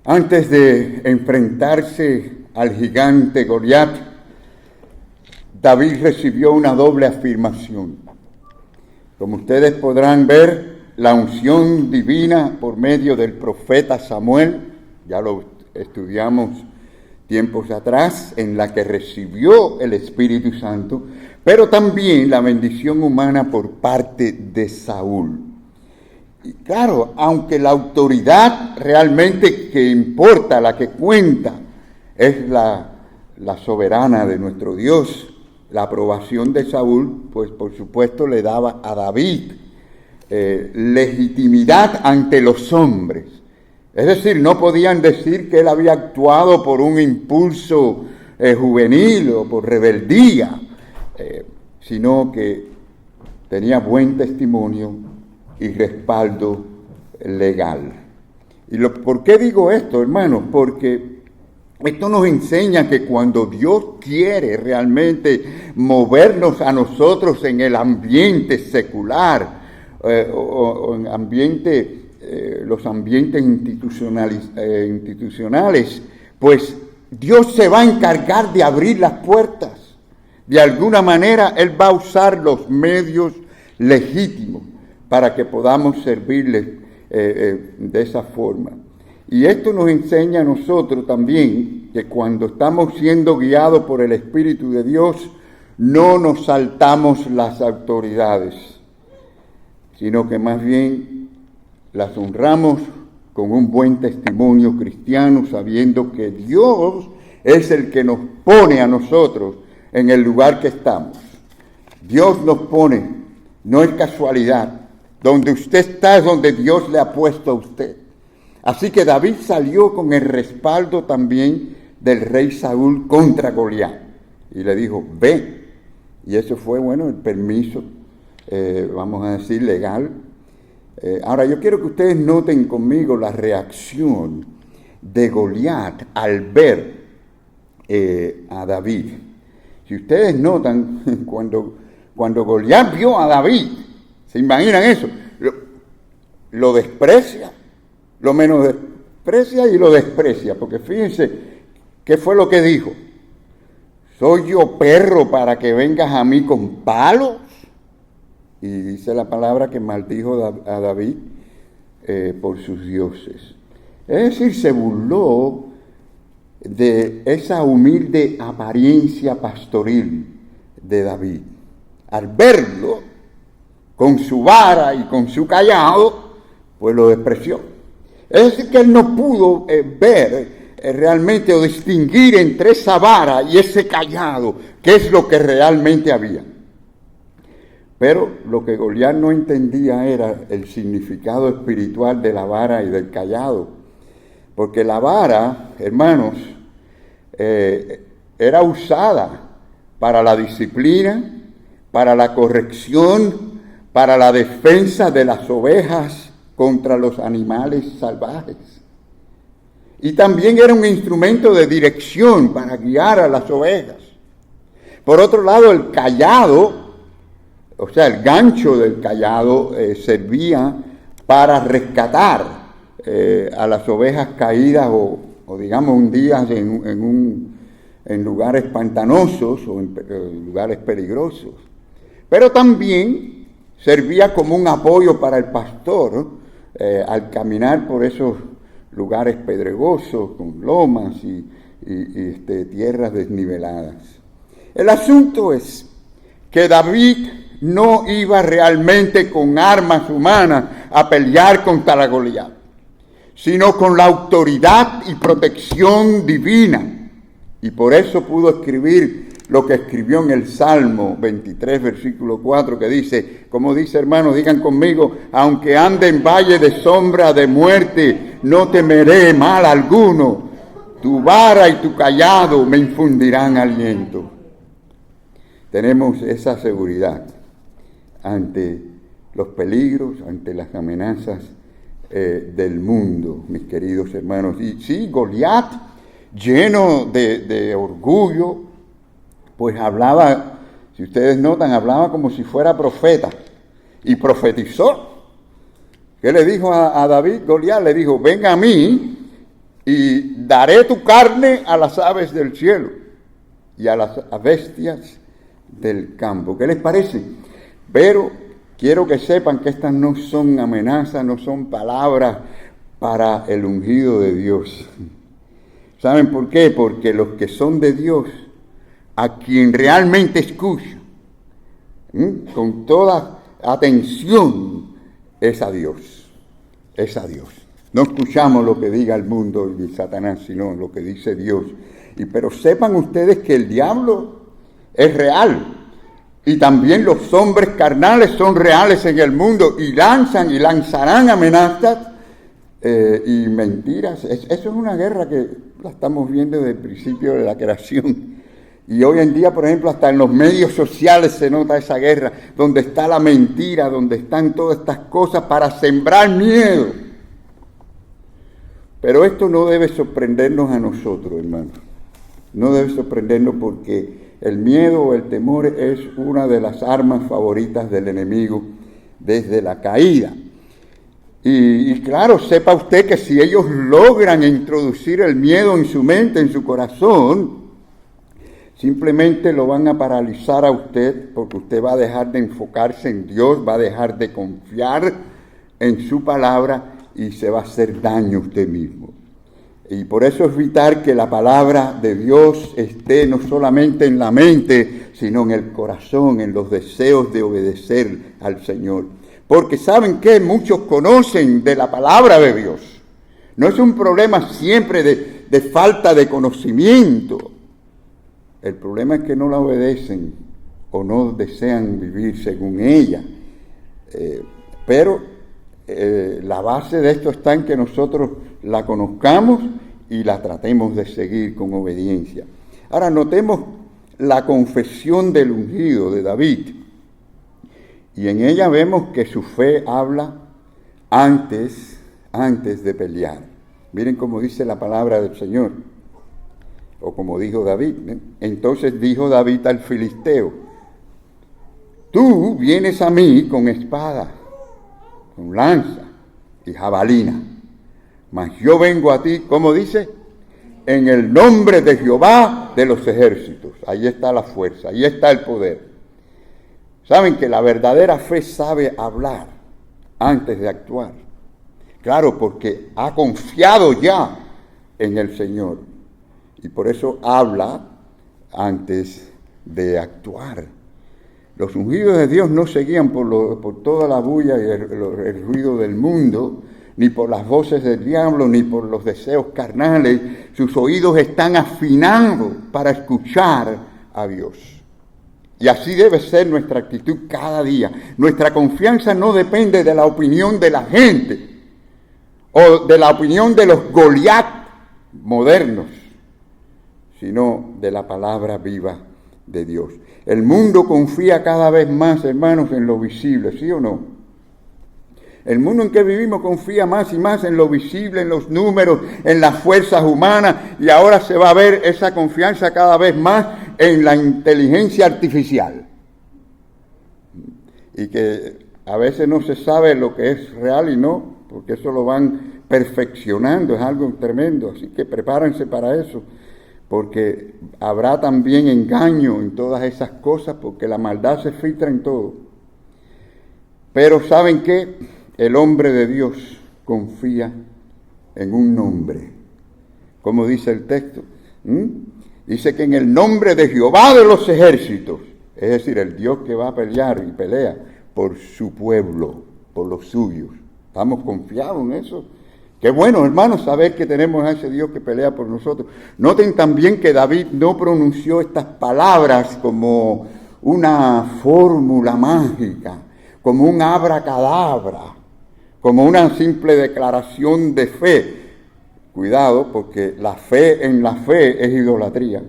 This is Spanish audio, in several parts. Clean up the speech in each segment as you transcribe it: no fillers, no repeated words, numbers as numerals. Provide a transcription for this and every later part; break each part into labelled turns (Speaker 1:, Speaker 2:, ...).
Speaker 1: Antes de enfrentarse al gigante Goliat, David recibió una doble afirmación. Como ustedes podrán ver, la unción divina por medio del profeta Samuel, ya lo estudiamos tiempos atrás, en la que recibió el Espíritu Santo, pero también la bendición humana por parte de Saúl. Y claro, aunque la autoridad realmente que importa, la que cuenta, es la soberana de nuestro Dios, la aprobación de Saúl, pues por supuesto le daba a David legitimidad ante los hombres. Es decir, no podían decir que él había actuado por un impulso juvenil o por rebeldía, sino que tenía buen testimonio y respaldo legal. ¿Por qué digo esto, hermanos? Porque esto nos enseña que cuando Dios quiere realmente movernos a nosotros en el ambiente secular o en los ambientes institucionales, pues Dios se va a encargar de abrir las puertas. De alguna manera Él va a usar los medios legítimos para que podamos servirle de esa forma. Y esto nos enseña a nosotros también que cuando estamos siendo guiados por el Espíritu de Dios, no nos saltamos las autoridades, sino que más bien las honramos con un buen testimonio cristiano, sabiendo que Dios es el que nos pone a nosotros en el lugar que estamos. Dios nos pone, no es casualidad. Donde usted está es donde Dios le ha puesto a usted. Así que David salió con el respaldo también del rey Saúl contra Goliat. Y le dijo, ve. Y eso fue, el permiso, vamos a decir, legal. Ahora, yo quiero que ustedes noten conmigo la reacción de Goliat al ver a David. Si ustedes notan, cuando Goliat vio a David, ¿se imaginan eso? Lo desprecia, lo menosprecia y lo desprecia, porque fíjense, ¿qué fue lo que dijo? ¿Soy yo perro para que vengas a mí con palos? Y dice la palabra que maldijo a David por sus dioses. Es decir, se burló de esa humilde apariencia pastoril de David. Al verlo, con su vara y con su cayado, pues lo despreció. Es decir, que él no pudo ver realmente o distinguir entre esa vara y ese cayado, qué es lo que realmente había. Pero lo que Goliat no entendía era el significado espiritual de la vara y del cayado. Porque la vara, hermanos, era usada para la disciplina, para la corrección, para la defensa de las ovejas contra los animales salvajes. Y también era un instrumento de dirección para guiar a las ovejas. Por otro lado, el cayado, o sea, el gancho del cayado servía para rescatar a las ovejas caídas o digamos hundidas en lugares pantanosos o en lugares peligrosos. Pero también servía como un apoyo para el pastor al caminar por esos lugares pedregosos, con lomas y tierras desniveladas. El asunto es que David no iba realmente con armas humanas a pelear contra la Goliat, sino con la autoridad y protección divina. Y por eso pudo escribir lo que escribió en el Salmo 23, versículo 4, que dice, como dice, hermanos, digan conmigo, aunque ande en valle de sombra de muerte, no temeré mal alguno. Tu vara y tu cayado me infundirán aliento. Tenemos esa seguridad ante los peligros, ante las amenazas del mundo, mis queridos hermanos. Y sí, Goliat, lleno de orgullo, pues hablaba, si ustedes notan, hablaba como si fuera profeta, y profetizó. ¿Qué le dijo a David? Goliat le dijo, ven a mí, y daré tu carne a las aves del cielo y a las bestias del campo. ¿Qué les parece? Pero quiero que sepan que estas no son amenazas, no son palabras para el ungido de Dios. ¿Saben por qué? Porque los que son de Dios, a quien realmente escuchan, con toda atención, es a Dios. Es a Dios. No escuchamos lo que diga el mundo y Satanás, sino lo que dice Dios. Pero sepan ustedes que el diablo es real. Y también los hombres carnales son reales en el mundo y lanzan y lanzarán amenazas y mentiras. Eso es una guerra que la estamos viendo desde el principio de la creación. Y hoy en día, por ejemplo, hasta en los medios sociales se nota esa guerra, donde está la mentira, donde están todas estas cosas para sembrar miedo. Pero esto no debe sorprendernos a nosotros, hermanos. No debe sorprendernos porque el miedo o el temor es una de las armas favoritas del enemigo desde la caída. Y claro, sepa usted que si ellos logran introducir el miedo en su mente, en su corazón, simplemente lo van a paralizar a usted porque usted va a dejar de enfocarse en Dios, va a dejar de confiar en su palabra y se va a hacer daño a usted mismo. Y por eso es vital que la palabra de Dios esté no solamente en la mente, sino en el corazón, en los deseos de obedecer al Señor. Porque ¿saben qué? Muchos conocen de la palabra de Dios. No es un problema siempre de falta de conocimiento. El problema es que no la obedecen o no desean vivir según ella. Pero la base de esto está en que nosotros la conozcamos y la tratemos de seguir con obediencia. Ahora notemos la confesión del ungido de David. Y en ella vemos que su fe habla antes de pelear. Miren cómo dice la palabra del Señor. O como dijo David. Entonces dijo David al filisteo: tú vienes a mí con espada, con lanza y jabalina, mas yo vengo a ti, ¿cómo dice? En el nombre de Jehová de los ejércitos. Ahí está la fuerza, ahí está el poder. Saben que la verdadera fe sabe hablar antes de actuar. Claro, porque ha confiado ya en el Señor. Y por eso habla antes de actuar. Los ungidos de Dios no se guían por toda la bulla y el ruido del mundo, ni por las voces del diablo, ni por los deseos carnales. Sus oídos están afinados para escuchar a Dios. Y así debe ser nuestra actitud cada día. Nuestra confianza no depende de la opinión de la gente o de la opinión de los Goliat modernos, sino de la palabra viva de Dios. El mundo confía cada vez más, hermanos, en lo visible, ¿sí o no? El mundo en que vivimos confía más y más en lo visible, en los números, en las fuerzas humanas, y ahora se va a ver esa confianza cada vez más en la inteligencia artificial. Y que a veces no se sabe lo que es real y no, porque eso lo van perfeccionando, es algo tremendo, así que prepárense para eso. Porque habrá también engaño en todas esas cosas, porque la maldad se filtra en todo. Pero ¿saben qué? El hombre de Dios confía en un nombre. ¿Cómo dice el texto? Dice que en el nombre de Jehová de los ejércitos, es decir, el Dios que va a pelear y pelea por su pueblo, por los suyos. ¿Estamos confiados en eso? Qué bueno, hermanos, saber que tenemos a ese Dios que pelea por nosotros. Noten también que David no pronunció estas palabras como una fórmula mágica, como un abracadabra, como una simple declaración de fe. Cuidado, porque la fe en la fe es idolatría.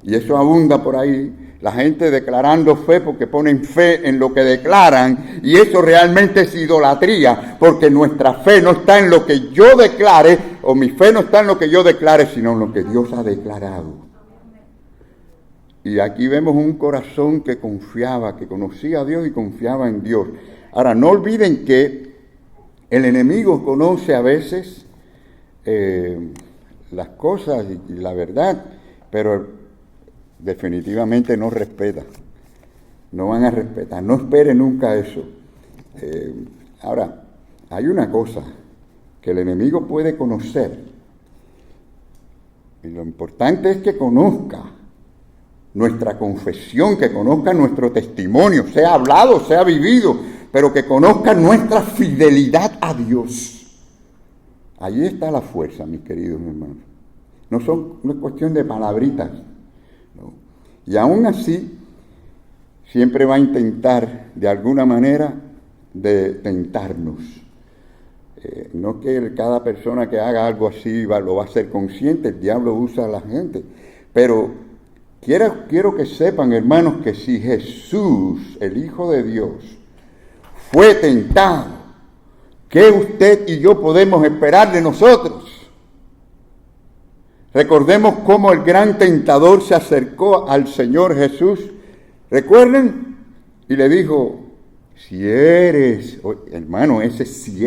Speaker 1: Y eso abunda por ahí. La gente declarando fe porque ponen fe en lo que declaran, y eso realmente es idolatría, porque nuestra fe no está en lo que yo declare, o mi fe no está en lo que yo declare, sino en lo que Dios ha declarado. Y aquí vemos un corazón que confiaba, que conocía a Dios y confiaba en Dios. Ahora, no olviden que el enemigo conoce a veces las cosas y la verdad, pero definitivamente no respeta. No van a respetar, no espere nunca eso. Ahora, hay una cosa que el enemigo puede conocer, y lo importante es que conozca nuestra confesión, que conozca nuestro testimonio, sea hablado, sea vivido, pero que conozca nuestra fidelidad a Dios. Allí está la fuerza, mis queridos hermanos. No es cuestión de palabritas, ¿no? Y aún así, siempre va a intentar, de alguna manera, de tentarnos. No que cada persona que haga algo así lo va a hacer consciente, el diablo usa a la gente. Pero quiero que sepan, hermanos, que si Jesús, el Hijo de Dios, fue tentado, ¿qué usted y yo podemos esperar de nosotros? Recordemos cómo el gran tentador se acercó al Señor Jesús. ¿Recuerden? Y le dijo, si eres, hermano, ese si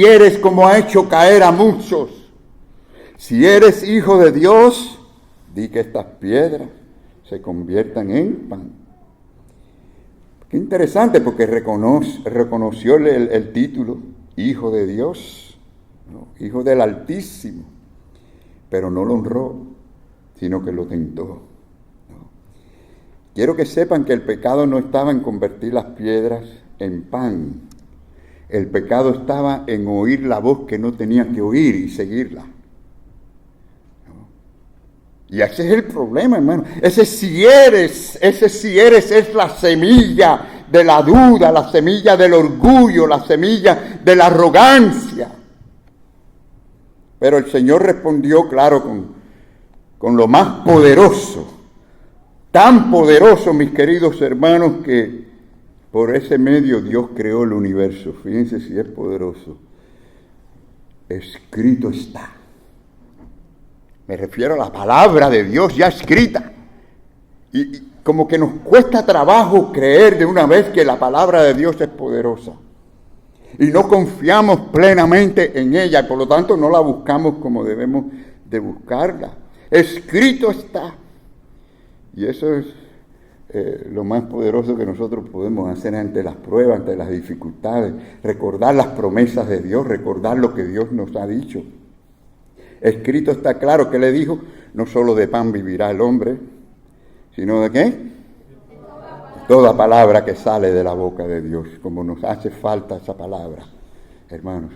Speaker 1: eres como ha hecho caer a muchos. Si eres hijo de Dios, di que estas piedras se conviertan en pan. Qué interesante, porque reconoció el título, Hijo de Dios, ¿no? Hijo del Altísimo, pero no lo honró, sino que lo tentó, ¿no? Quiero que sepan que el pecado no estaba en convertir las piedras en pan. El pecado estaba en oír la voz que no tenía que oír y seguirla, ¿no? Y ese es el problema, hermano. Ese si eres es la semilla de la duda, la semilla del orgullo, la semilla de la arrogancia. Pero el Señor respondió, claro, con lo más poderoso, tan poderoso, mis queridos hermanos, que por ese medio Dios creó el universo. Fíjense si es poderoso. Escrito está. Me refiero a la palabra de Dios ya escrita. Y como que nos cuesta trabajo creer de una vez que la palabra de Dios es poderosa. Y no confiamos plenamente en ella, y por lo tanto no la buscamos como debemos de buscarla. Escrito está. Y eso es lo más poderoso que nosotros podemos hacer ante las pruebas, ante las dificultades. Recordar las promesas de Dios, recordar lo que Dios nos ha dicho. Escrito está claro que le dijo, no solo de pan vivirá el hombre, sino de ¿qué? Toda palabra que sale de la boca de Dios, como nos hace falta esa palabra, hermanos.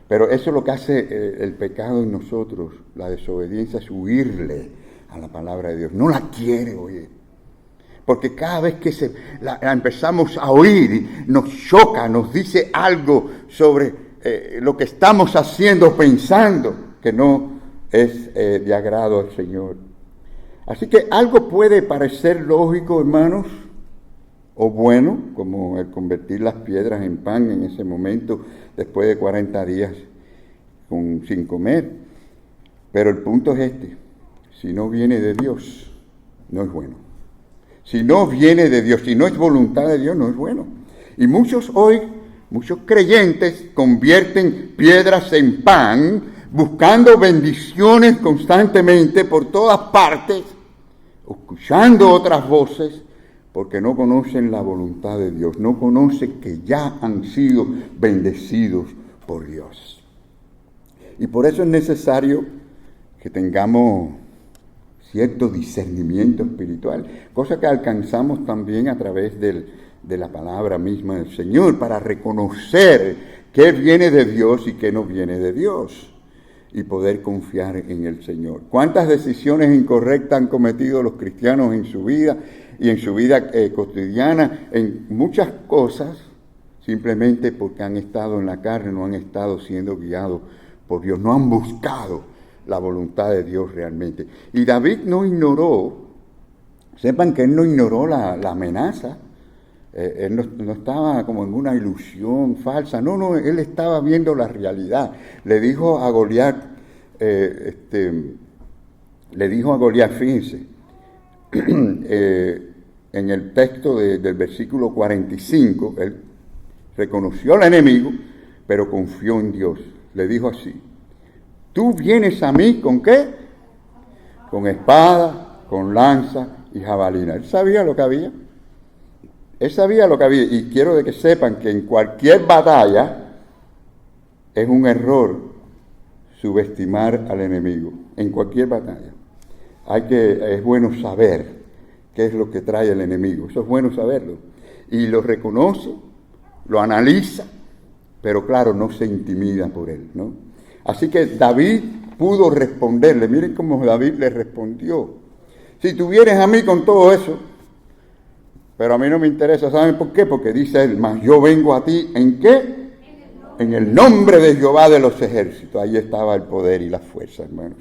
Speaker 1: Pero eso es lo que hace el pecado en nosotros, la desobediencia, es huirle a la palabra de Dios. No la quiere oír. Porque cada vez que la empezamos a oír, nos choca, nos dice algo sobre lo que estamos haciendo, pensando, que no es de agrado al Señor. Así que algo puede parecer lógico, hermanos, o bueno, como el convertir las piedras en pan en ese momento, después de 40 días sin comer. Pero el punto es este: si no viene de Dios, no es bueno. Si no viene de Dios, si no es voluntad de Dios, no es bueno. Y muchos creyentes convierten piedras en pan, buscando bendiciones constantemente por todas partes, escuchando otras voces, porque no conocen la voluntad de Dios, no conocen que ya han sido bendecidos por Dios. Y por eso es necesario que tengamos cierto discernimiento espiritual, cosa que alcanzamos también a través de la palabra misma del Señor, para reconocer qué viene de Dios y qué no viene de Dios, y poder confiar en el Señor. ¿Cuántas decisiones incorrectas han cometido los cristianos en su vida y en su vida cotidiana, en muchas cosas, simplemente porque han estado en la carne, no han estado siendo guiados por Dios, no han buscado la voluntad de Dios realmente? Y David no ignoró, sepan que él no ignoró la amenaza. Él no estaba como en una ilusión falsa, no, él estaba viendo la realidad. Le dijo a Goliat, fíjense, en el texto del versículo 45, él reconoció al enemigo, pero confió en Dios. Le dijo así: tú vienes a mí ¿con qué? Con espada, con lanza y jabalina. Él sabía lo que había. Él sabía lo que había. Y quiero de que sepan que en cualquier batalla es un error subestimar al enemigo. En cualquier batalla. Es bueno saber qué es lo que trae el enemigo. Eso es bueno saberlo. Y lo reconoce, lo analiza, pero claro, no se intimida por él, ¿no? Así que David pudo responderle. Miren cómo David le respondió. Si tú vienes a mí con todo eso, pero a mí no me interesa, ¿saben por qué? Porque dice él, mas yo vengo a ti, ¿en qué? En el nombre de Jehová de los ejércitos. Ahí estaba el poder y la fuerza, hermanos.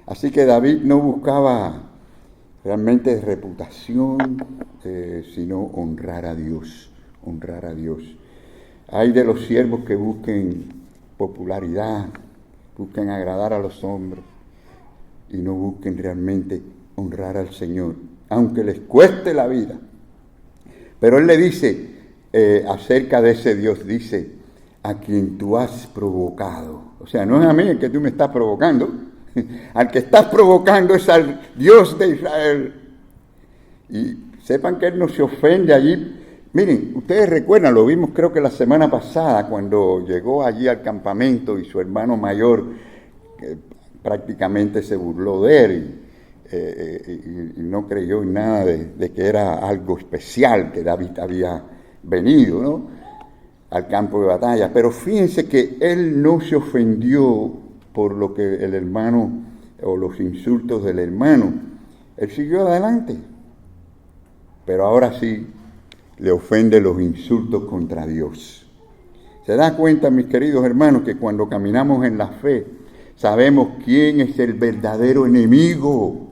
Speaker 1: Así que David no buscaba realmente reputación, sino honrar a Dios, honrar a Dios. Hay de los siervos que busquen popularidad, busquen agradar a los hombres y no busquen realmente honrar al Señor, aunque les cueste la vida. Pero él le dice acerca de ese Dios, dice, a quien tú has provocado. O sea, no es a mí el que tú me estás provocando, al que estás provocando es al Dios de Israel. Y sepan que él no se ofende allí. Miren, ustedes recuerdan, lo vimos creo que la semana pasada, cuando llegó allí al campamento y su hermano mayor prácticamente se burló de él y no creyó en nada de que era algo especial que David había venido, ¿no?, al campo de batalla. Pero fíjense que él no se ofendió por lo que el hermano o los insultos del hermano. Él siguió adelante. Pero ahora sí le ofende los insultos contra Dios. ¿Se da cuenta, mis queridos hermanos, que cuando caminamos en la fe sabemos quién es el verdadero enemigo?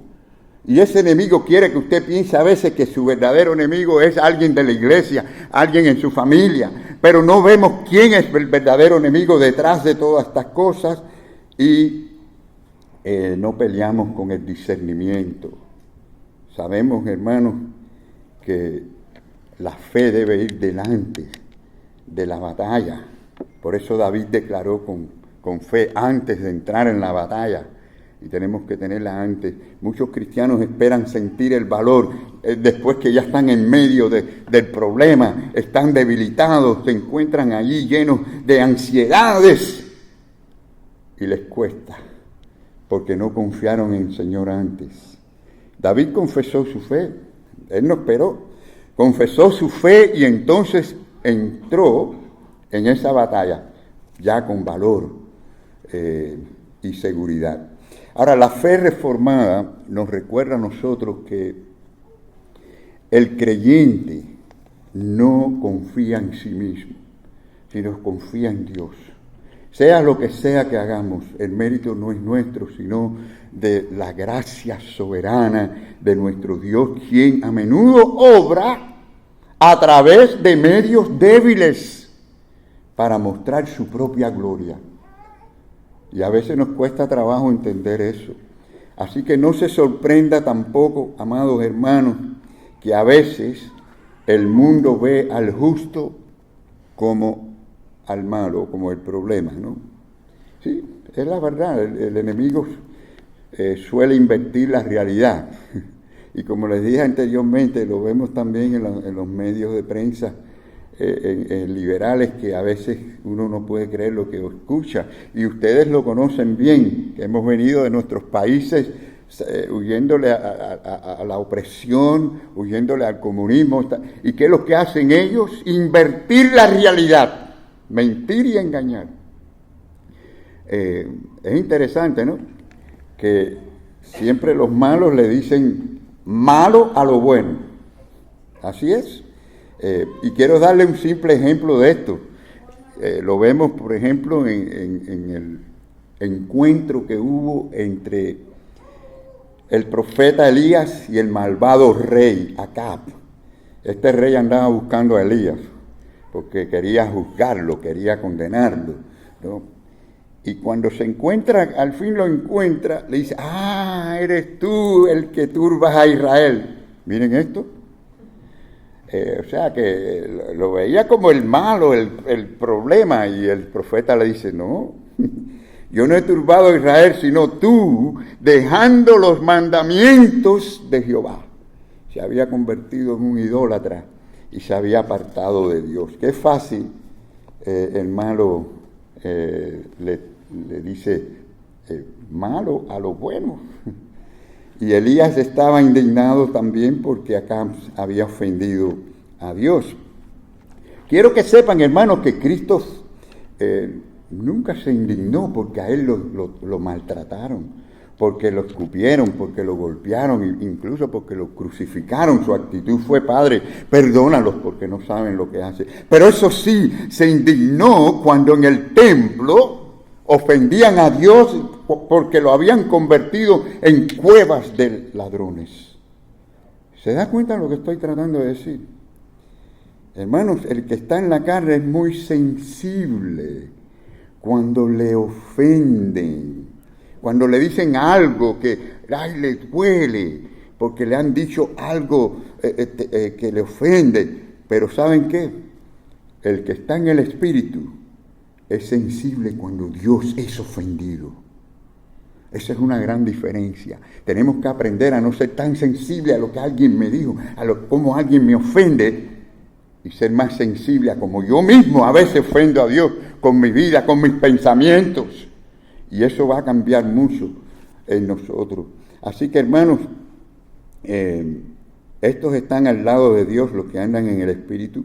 Speaker 1: Y ese enemigo quiere que usted piense a veces que su verdadero enemigo es alguien de la iglesia, alguien en su familia, pero no vemos quién es el verdadero enemigo detrás de todas estas cosas y no peleamos con el discernimiento. Sabemos, hermanos, que la fe debe ir delante de la batalla. Por eso David declaró con fe antes de entrar en la batalla. Y tenemos que tenerla antes. Muchos cristianos esperan sentir el valor después que ya están en medio del problema, están debilitados, se encuentran allí llenos de ansiedades y les cuesta porque no confiaron en el Señor antes. David confesó su fe, él no esperó, confesó su fe y entonces entró en esa batalla ya con valor y seguridad. Ahora, la fe reformada nos recuerda a nosotros que el creyente no confía en sí mismo, sino confía en Dios. Sea lo que sea que hagamos, el mérito no es nuestro, sino de la gracia soberana de nuestro Dios, quien a menudo obra a través de medios débiles para mostrar su propia gloria. Y a veces nos cuesta trabajo entender eso. Así que no se sorprenda tampoco, amados hermanos, que a veces el mundo ve al justo como al malo, como el problema, ¿no? Sí, es la verdad, el enemigo suele invertir la realidad. Y como les dije anteriormente, lo vemos también en los medios de prensa, en liberales, que a veces uno no puede creer lo que escucha. Y ustedes lo conocen bien, que hemos venido de nuestros países huyéndole a la opresión, huyéndole al comunismo. ¿Y qué es lo que hacen ellos? Invertir la realidad, mentir y engañar. Es interesante, ¿no?, que siempre los malos le dicen malo a lo bueno. Así es. Y quiero darle un simple ejemplo de esto. Lo vemos, por ejemplo, en el encuentro que hubo entre el profeta Elías y el malvado rey Acab. Este rey andaba buscando a Elías porque quería juzgarlo, quería condenarlo, ¿no? Y cuando se encuentra, al fin lo encuentra, le dice, eres tú el que turbas a Israel. Miren esto. O sea que lo veía como el malo, el problema, y el profeta le dice, no, Yo no he turbado a Israel, sino tú, dejando los mandamientos de Jehová. Se había convertido en un idólatra y se había apartado de Dios. Qué fácil, el malo le dice malo a lo bueno. Y Elías estaba indignado también porque Acab había ofendido a Dios. Quiero que sepan, hermanos, que Cristo nunca se indignó porque a él lo maltrataron, porque lo escupieron, porque lo golpearon, incluso porque lo crucificaron. Su actitud fue: Padre, perdónalos porque no saben lo que hacen. Pero eso sí, se indignó cuando en el templo ofendían a Dios porque lo habían convertido en cuevas de ladrones. ¿Se da cuenta de lo que estoy tratando de decir? Hermanos, el que está en la carne es muy sensible cuando le ofenden, cuando le dicen algo que le duele, porque le han dicho algo que le ofende. Pero ¿saben qué? El que está en el Espíritu es sensible cuando Dios es ofendido. Esa es una gran diferencia. Tenemos que aprender a no ser tan sensible a lo que alguien me dijo, cómo alguien me ofende, y ser más sensible a como yo mismo a veces ofendo a Dios con mi vida, con mis pensamientos. Y eso va a cambiar mucho en nosotros. Así que, hermanos, estos están al lado de Dios, los que andan en el Espíritu,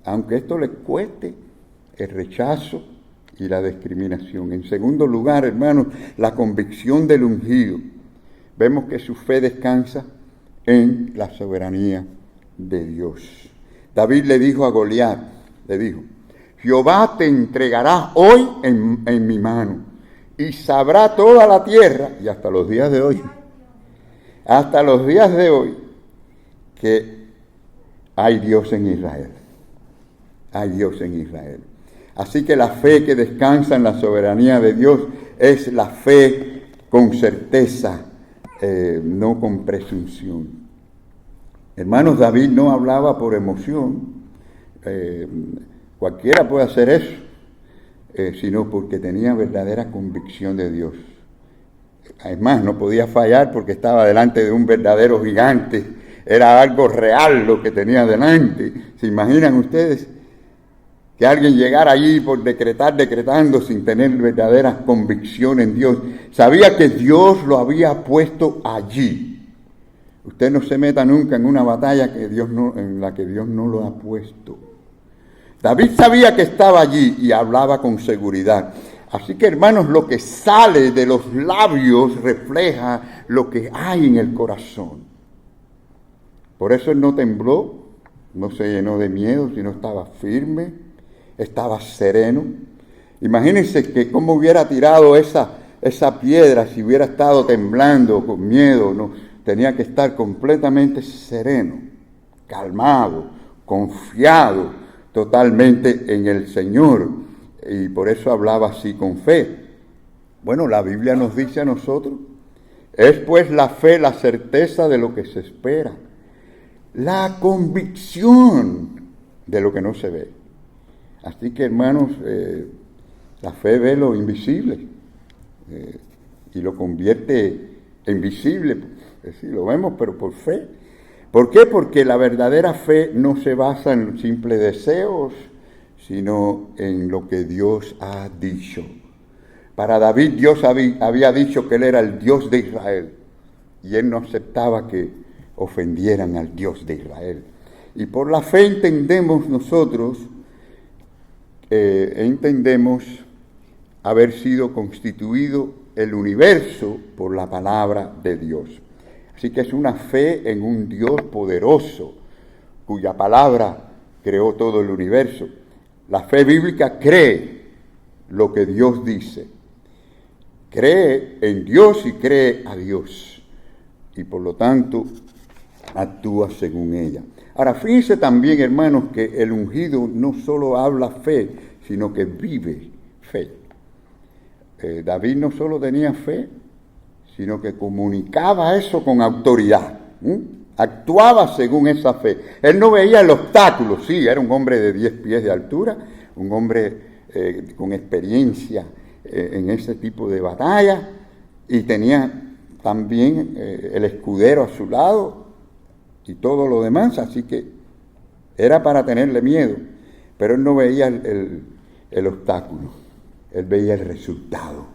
Speaker 1: aunque esto les cueste el rechazo y la discriminación. En segundo lugar, hermanos, la convicción del ungido. Vemos que su fe descansa en la soberanía de Dios. David le dijo a Goliat, le dijo: Jehová te entregará hoy en mi mano, y sabrá toda la tierra, y hasta los días de hoy, que hay Dios en Israel. Hay Dios en Israel. Así que la fe que descansa en la soberanía de Dios es la fe con certeza, no con presunción. Hermanos, David no hablaba por emoción. Cualquiera puede hacer eso, sino porque tenía verdadera convicción de Dios. Además, no podía fallar porque estaba delante de un verdadero gigante. Era algo real lo que tenía delante. ¿Se imaginan ustedes que alguien llegara allí por decretando sin tener verdadera convicción en Dios? Sabía que Dios lo había puesto allí. Usted no se meta nunca en una batalla en la que Dios no lo ha puesto. David sabía que estaba allí y hablaba con seguridad. Así que, hermanos, lo que sale de los labios refleja lo que hay en el corazón. Por eso él no tembló, no se llenó de miedo, sino estaba firme, estaba sereno. Imagínense que cómo hubiera tirado esa piedra si hubiera estado temblando con miedo. No, tenía que estar completamente sereno, calmado, confiado totalmente en el Señor. Y por eso hablaba así con fe. Bueno, la Biblia nos dice a nosotros: es pues la fe la certeza de lo que se espera, la convicción de lo que no se ve. Así que, hermanos, la fe ve lo invisible y lo convierte en visible. Sí, lo vemos, pero por fe. ¿Por qué? Porque la verdadera fe no se basa en simples deseos, sino en lo que Dios ha dicho. Para David, Dios había dicho que él era el Dios de Israel, y él no aceptaba que ofendieran al Dios de Israel. Y por la fe entendemos nosotros, haber sido constituido el universo por la palabra de Dios. Así que es una fe en un Dios poderoso, cuya palabra creó todo el universo. La fe bíblica cree lo que Dios dice. Cree en Dios y cree a Dios. Y por lo tanto, actúa según ella. Ahora, fíjense también, hermanos, que el ungido no solo habla fe, sino que vive fe. David no solo tenía fe, sino que comunicaba eso con autoridad. Actuaba según esa fe. Él no veía el obstáculo. Sí, era un hombre de 10 pies de altura, un hombre con experiencia en ese tipo de batalla, y tenía también el escudero a su lado y todo lo demás, así que era para tenerle miedo, pero él no veía el obstáculo, él veía el resultado.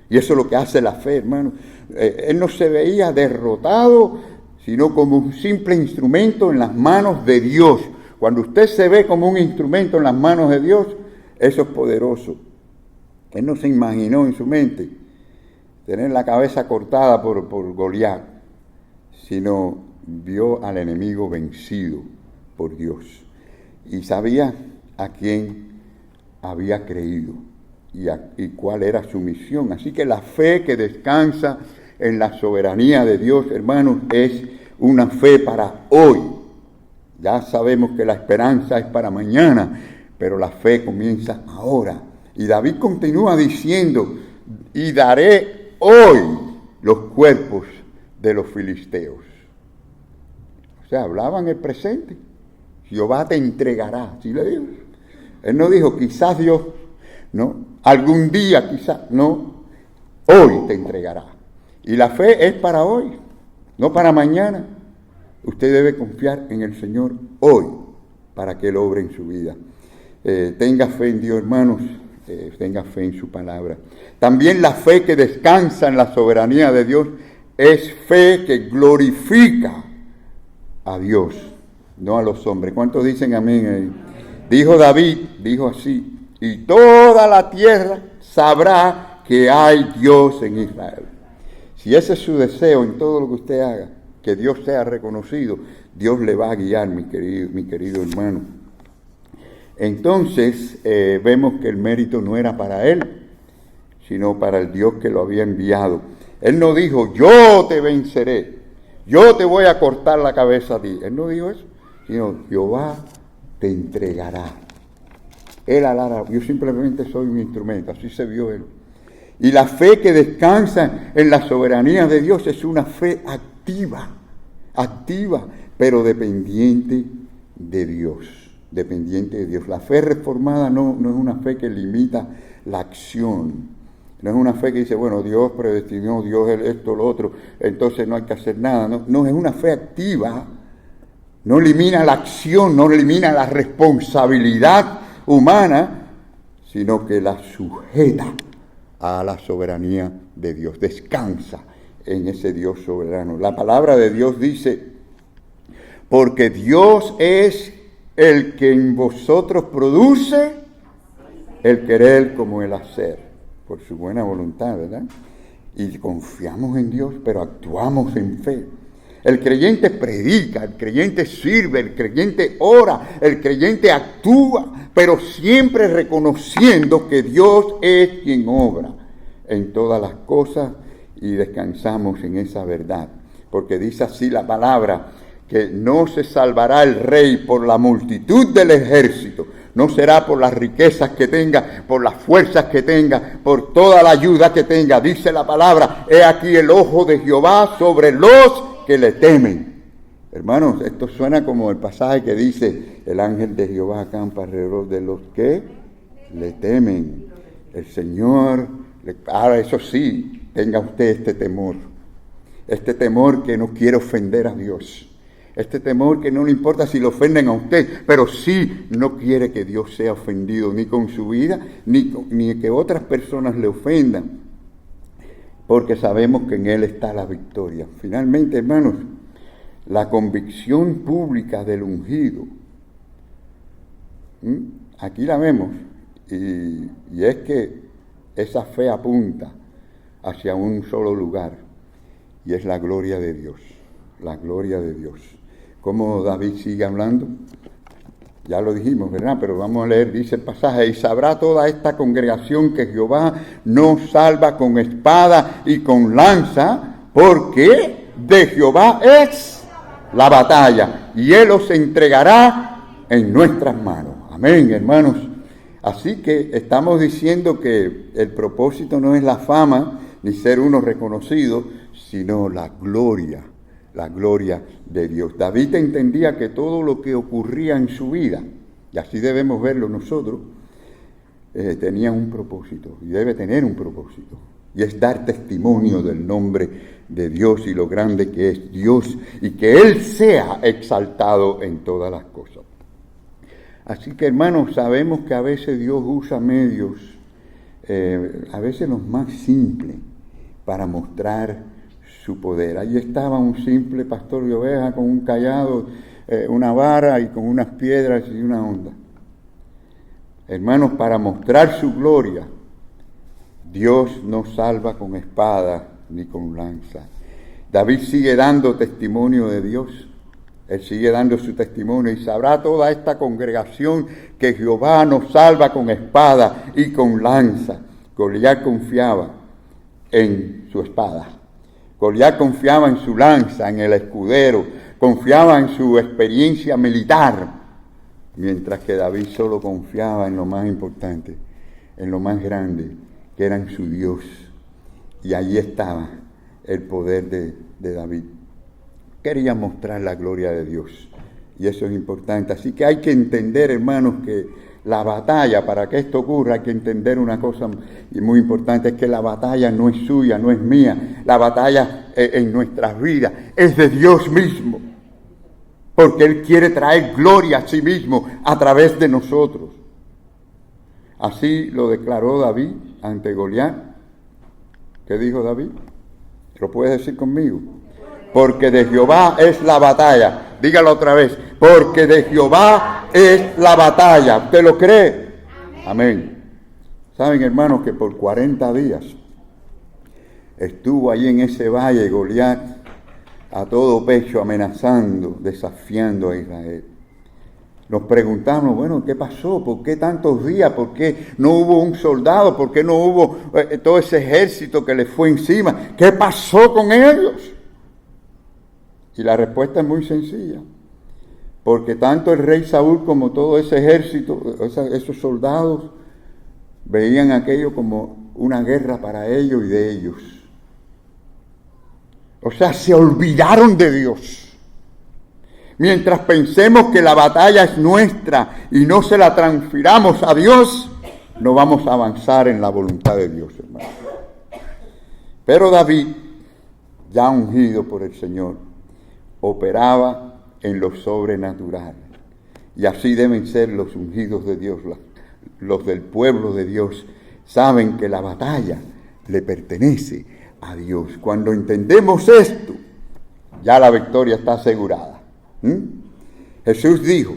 Speaker 1: Y eso es lo que hace la fe, hermano. Él no se veía derrotado, sino como un simple instrumento en las manos de Dios. Cuando usted se ve como un instrumento en las manos de Dios, eso es poderoso. Él no se imaginó en su mente tener la cabeza cortada por Goliat, sino vio al enemigo vencido por Dios. Y sabía a quién había creído y cuál era su misión. Así que la fe que descansa en la soberanía de Dios, hermanos, es una fe para hoy. Ya sabemos que la esperanza es para mañana, pero la fe comienza ahora. Y David continúa diciendo, y daré hoy los cuerpos de los filisteos. O sea, hablaba en el presente. Jehová te entregará, ¿sí le digo? Él no dijo, quizás Dios, no, algún día quizás, no, hoy te entregará. Y la fe es para hoy, no para mañana. Usted debe confiar en el Señor hoy para que Él obre en su vida. Tenga fe en Dios, hermanos, tenga fe en su palabra. También la fe que descansa en la soberanía de Dios es fe que glorifica a Dios, no a los hombres. ¿Cuántos dicen amén? Dijo David, dijo así, y toda la tierra sabrá que hay Dios en Israel. Si ese es su deseo en todo lo que usted haga, que Dios sea reconocido, Dios le va a guiar, mi querido hermano. Entonces vemos que el mérito no era para él, sino para el Dios que lo había enviado. Él no dijo, yo te venceré, yo te voy a cortar la cabeza a ti. Él no dijo eso, sino Jehová te entregará. Él hará, yo simplemente soy un instrumento, así se vio él. Y la fe que descansa en la soberanía de Dios es una fe activa, pero dependiente de Dios. Dependiente de Dios. La fe reformada no es una fe que limita la acción. No es una fe que dice, bueno, Dios predestinó, Dios esto, lo otro, entonces no hay que hacer nada. No, es una fe activa. No elimina la acción, no elimina la responsabilidad humana, sino que la sujeta a la soberanía de Dios. Descansa en ese Dios soberano. La palabra de Dios dice, porque Dios es el que en vosotros produce el querer como el hacer, por su buena voluntad, ¿verdad? Y confiamos en Dios, pero actuamos en fe. El creyente predica, el creyente sirve, el creyente ora, el creyente actúa, pero siempre reconociendo que Dios es quien obra en todas las cosas y descansamos en esa verdad. Porque dice así la palabra, que no se salvará el rey por la multitud del ejército, no será por las riquezas que tenga, por las fuerzas que tenga, por toda la ayuda que tenga. Dice la palabra, he aquí el ojo de Jehová sobre los que le temen. Hermanos, esto suena como el pasaje que dice, el ángel de Jehová acampa alrededor de los que le temen. El Señor, ahora eso sí, tenga usted este temor que no quiere ofender a Dios. Este temor que no le importa si le ofenden a usted, pero sí no quiere que Dios sea ofendido ni con su vida, ni que otras personas le ofendan, porque sabemos que en Él está la victoria. Finalmente, hermanos, la convicción pública del ungido, aquí la vemos, y es que esa fe apunta hacia un solo lugar, y es la gloria de Dios, la gloria de Dios. ¿Cómo David sigue hablando? Ya lo dijimos, ¿verdad? Pero vamos a leer, dice el pasaje, y sabrá toda esta congregación que Jehová no salva con espada y con lanza, porque de Jehová es la batalla, y Él os entregará en nuestras manos. Amén, hermanos. Así que estamos diciendo que el propósito no es la fama, ni ser uno reconocido, sino la gloria de Dios. David entendía que todo lo que ocurría en su vida, y así debemos verlo nosotros, tenía un propósito y debe tener un propósito. Y es dar testimonio del nombre de Dios y lo grande que es Dios y que Él sea exaltado en todas las cosas. Así que, hermanos, sabemos que a veces Dios usa medios, a veces los más simples, para mostrar su poder. Ahí estaba un simple pastor de ovejas con un cayado, una vara y con unas piedras y una onda. Hermanos, para mostrar su gloria, Dios no salva con espada ni con lanza. David sigue dando testimonio de Dios. Él sigue dando su testimonio y sabrá toda esta congregación que Jehová nos salva con espada y con lanza. Goliat confiaba en su espada. Goliat confiaba en su lanza, en el escudero, confiaba en su experiencia militar, mientras que David solo confiaba en lo más importante, en lo más grande, que era en su Dios. Y allí estaba el poder de David. Quería mostrar la gloria de Dios, y eso es importante. Así que hay que entender, hermanos, que la batalla, para que esto ocurra, hay que entender una cosa muy importante, es que la batalla no es suya, no es mía. La batalla en nuestras vidas es de Dios mismo, porque Él quiere traer gloria a sí mismo a través de nosotros. Así lo declaró David ante Goliat. ¿Qué dijo David? ¿Lo puedes decir conmigo? Porque de Jehová es la batalla. Dígalo otra vez. Porque de Jehová es la batalla. ¿Usted lo cree? Amén. Saben, hermanos, que por 40 días estuvo allí en ese valle Goliat a todo pecho, amenazando, desafiando a Israel. Nos preguntamos, bueno, ¿qué pasó? ¿Por qué tantos días? ¿Por qué no hubo un soldado? ¿Por qué no hubo todo ese ejército que le fue encima? ¿Qué pasó con ellos? Y la respuesta es muy sencilla. Porque tanto el rey Saúl como todo ese ejército, esos soldados, veían aquello como una guerra para ellos y de ellos. O sea, se olvidaron de Dios. Mientras pensemos que la batalla es nuestra y no se la transfiramos a Dios, no vamos a avanzar en la voluntad de Dios, hermano. Pero David, ya ungido por el Señor, operaba en lo sobrenatural. Y así deben ser los ungidos de Dios, los del pueblo de Dios. Saben que la batalla le pertenece a Dios. Cuando entendemos esto, ya la victoria está asegurada. Jesús dijo,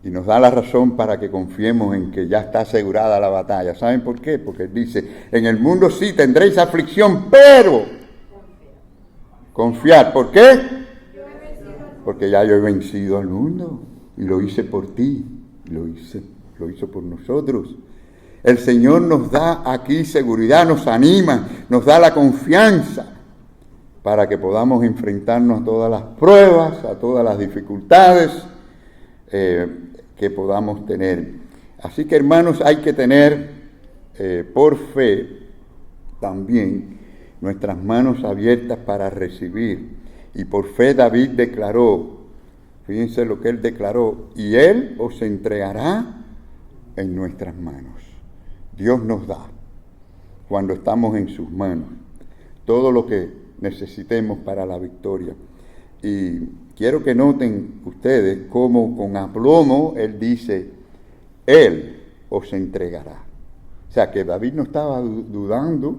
Speaker 1: y nos da la razón para que confiemos en que ya está asegurada la batalla. ¿Saben por qué? Porque Él dice, en el mundo sí tendréis aflicción, pero confiad. ¿Por qué? Porque ya yo he vencido al mundo y lo hice por ti, lo hizo por nosotros. El Señor nos da aquí seguridad, nos anima, nos da la confianza para que podamos enfrentarnos a todas las pruebas, a todas las dificultades que podamos tener. Así que, hermanos, hay que tener por fe también nuestras manos abiertas para recibir. Y por fe David declaró, fíjense lo que él declaró, y Él os entregará en nuestras manos. Dios nos da, cuando estamos en sus manos, todo lo que necesitemos para la victoria. Y quiero que noten ustedes cómo con aplomo Él dice, Él os entregará. O sea, que David no estaba dudando.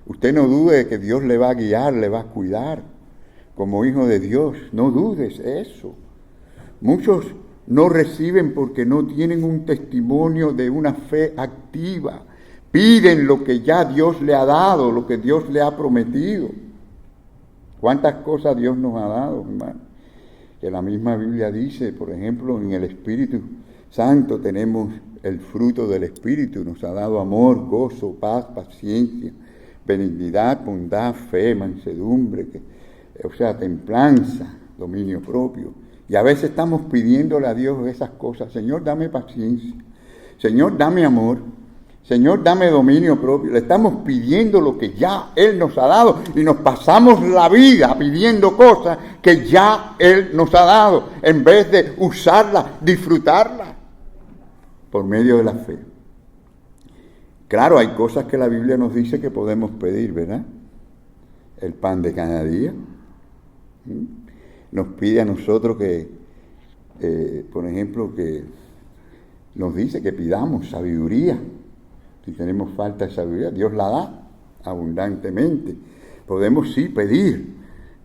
Speaker 1: Usted no dude de que Dios le va a guiar, le va a cuidar. Como hijo de Dios, no dudes eso. Muchos no reciben porque no tienen un testimonio de una fe activa. Piden lo que ya Dios le ha dado, lo que Dios le ha prometido. ¿Cuántas cosas Dios nos ha dado, hermano? Que la misma Biblia dice, por ejemplo, en el Espíritu Santo tenemos el fruto del Espíritu. Nos ha dado amor, gozo, paz, paciencia, benignidad, bondad, fe, mansedumbre, o sea, templanza, dominio propio. Y a veces estamos pidiéndole a Dios esas cosas. Señor, dame paciencia. Señor, dame amor. Señor, dame dominio propio. Le estamos pidiendo lo que ya Él nos ha dado y nos pasamos la vida pidiendo cosas que ya Él nos ha dado, en vez de usarlas, disfrutarlas por medio de la fe. Claro, hay cosas que la Biblia nos dice que podemos pedir, ¿verdad? El pan de cada día. Nos pide a nosotros que, por ejemplo, que nos dice que pidamos sabiduría. Si tenemos falta de sabiduría, Dios la da abundantemente. Podemos sí pedir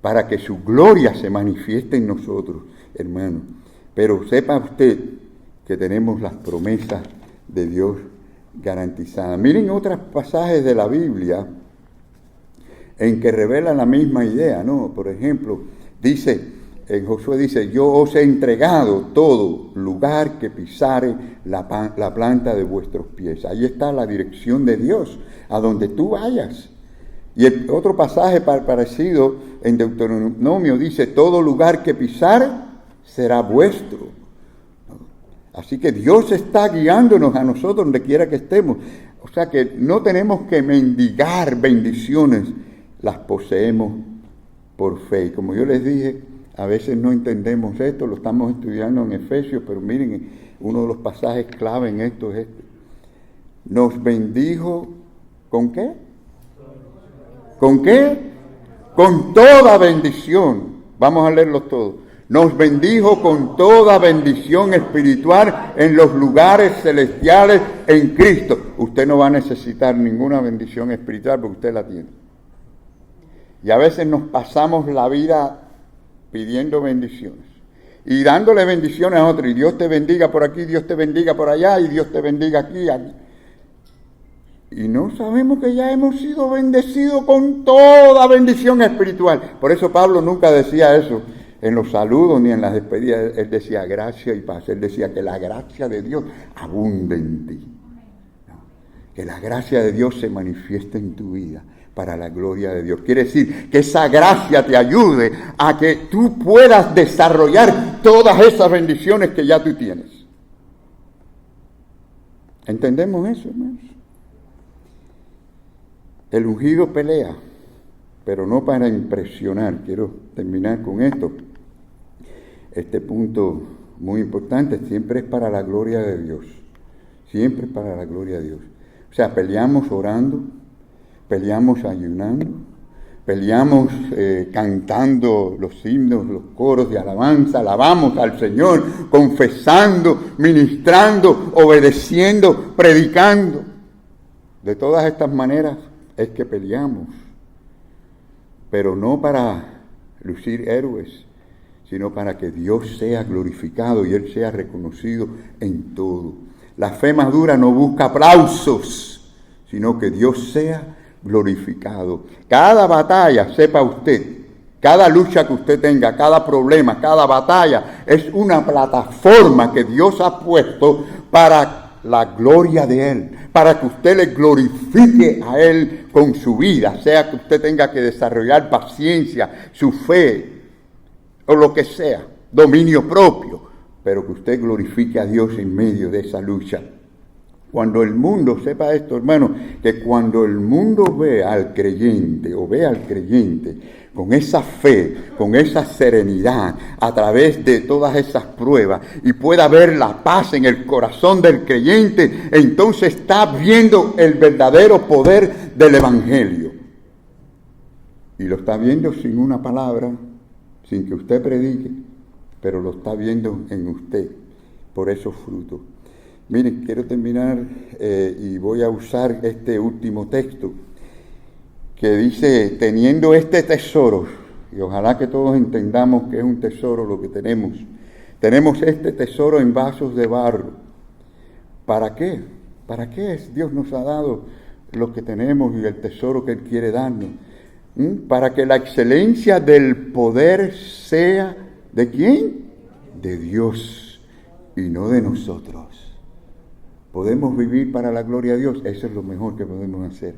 Speaker 1: para que su gloria se manifieste en nosotros, hermano. Pero sepa usted que tenemos las promesas de Dios garantizadas. Miren otros pasajes de la Biblia en que revela la misma idea, ¿no? Por ejemplo, en Josué dice, yo os he entregado todo lugar que pisare la planta de vuestros pies. Ahí está la dirección de Dios, a donde tú vayas. Y el otro pasaje parecido en Deuteronomio dice, todo lugar que pisare será vuestro. Así que Dios está guiándonos a nosotros donde quiera que estemos. O sea que no tenemos que mendigar bendiciones, las poseemos por fe. Y como yo les dije, a veces no entendemos esto, lo estamos estudiando en Efesios, pero miren, uno de los pasajes clave en esto es este. Nos bendijo, ¿con qué? ¿Con qué? Con toda bendición. Vamos a leerlos todos. Nos bendijo con toda bendición espiritual en los lugares celestiales en Cristo. Usted no va a necesitar ninguna bendición espiritual porque usted la tiene. Y a veces nos pasamos la vida pidiendo bendiciones y dándole bendiciones a otros. Y Dios te bendiga por aquí, Dios te bendiga por allá, y Dios te bendiga aquí. Y no sabemos que ya hemos sido bendecidos con toda bendición espiritual. Por eso Pablo nunca decía eso en los saludos ni en las despedidas. Él decía gracia y paz. Él decía que la gracia de Dios abunde en ti. Que la gracia de Dios se manifieste en tu vida para la gloria de Dios. Quiere decir que esa gracia te ayude a que tú puedas desarrollar todas esas bendiciones que ya tú tienes. ¿Entendemos eso, hermanos? El ungido pelea, pero no para impresionar. Quiero terminar con esto. Este punto muy importante siempre es para la gloria de Dios. Siempre es para la gloria de Dios. O sea, peleamos orando, peleamos ayunando, peleamos cantando los himnos, los coros de alabanza, alabamos al Señor, confesando, ministrando, obedeciendo, predicando. De todas estas maneras es que peleamos, pero no para lucir héroes, sino para que Dios sea glorificado y Él sea reconocido en todo. La fe madura no busca aplausos, sino que Dios sea glorificado. Cada batalla, sepa usted, cada lucha que usted tenga, cada problema, cada batalla, es una plataforma que Dios ha puesto para la gloria de Él, para que usted le glorifique a Él con su vida, sea que usted tenga que desarrollar paciencia, su fe, o lo que sea, dominio propio, pero que usted glorifique a Dios en medio de esa lucha. Cuando el mundo, sepa esto, hermano, que cuando el mundo ve al creyente con esa fe, con esa serenidad, a través de todas esas pruebas, y pueda ver la paz en el corazón del creyente, entonces está viendo el verdadero poder del Evangelio. Y lo está viendo sin una palabra, sin que usted predique, pero lo está viendo en usted, por esos frutos. Miren, quiero terminar y voy a usar este último texto que dice, teniendo este tesoro, y ojalá que todos entendamos que es un tesoro lo que tenemos. Tenemos este tesoro en vasos de barro. ¿Para qué? ¿Para qué Dios nos ha dado lo que tenemos y el tesoro que Él quiere darnos? Para que la excelencia del poder sea, ¿de quién? De Dios y no de nosotros. ¿Podemos vivir para la gloria de Dios? Eso es lo mejor que podemos hacer.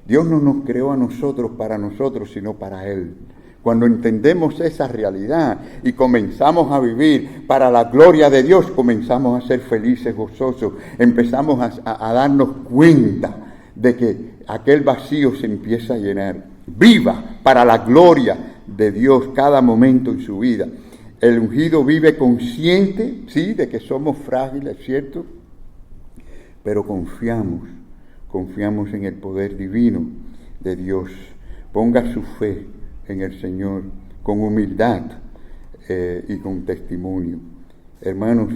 Speaker 1: Dios no nos creó a nosotros para nosotros, sino para Él. Cuando entendemos esa realidad y comenzamos a vivir para la gloria de Dios, comenzamos a ser felices, gozosos, empezamos a darnos cuenta de que aquel vacío se empieza a llenar. Viva para la gloria de Dios cada momento en su vida. El ungido vive consciente, sí, de que somos frágiles, ¿cierto? Pero confiamos, confiamos en el poder divino de Dios. Ponga su fe en el Señor con humildad y con testimonio. Hermanos,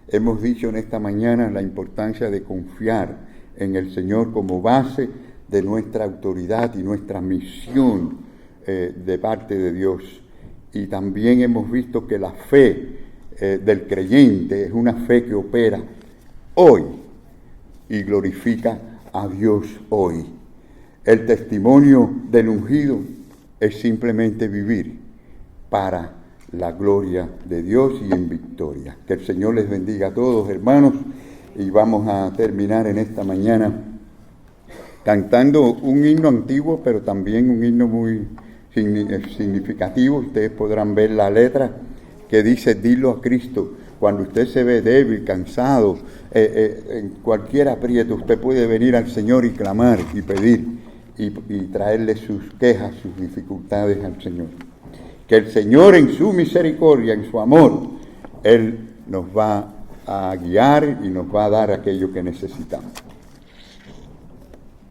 Speaker 1: hemos dicho en esta mañana la importancia de confiar en el Señor como base de nuestra autoridad y nuestra misión de parte de Dios. Y también hemos visto que la fe del creyente es una fe que opera hoy y glorifica a Dios hoy. El testimonio del ungido es simplemente vivir para la gloria de Dios y en victoria. Que el Señor les bendiga a todos, hermanos, y vamos a terminar en esta mañana cantando un himno antiguo, pero también un himno muy significativo. Ustedes podrán ver la letra que dice: dilo a Cristo. Cuando usted se ve débil, cansado, en cualquier aprieto, usted puede venir al Señor y clamar y pedir y traerle sus quejas, sus dificultades al Señor. Que el Señor en su misericordia, en su amor, Él nos va a guiar y nos va a dar aquello que necesitamos.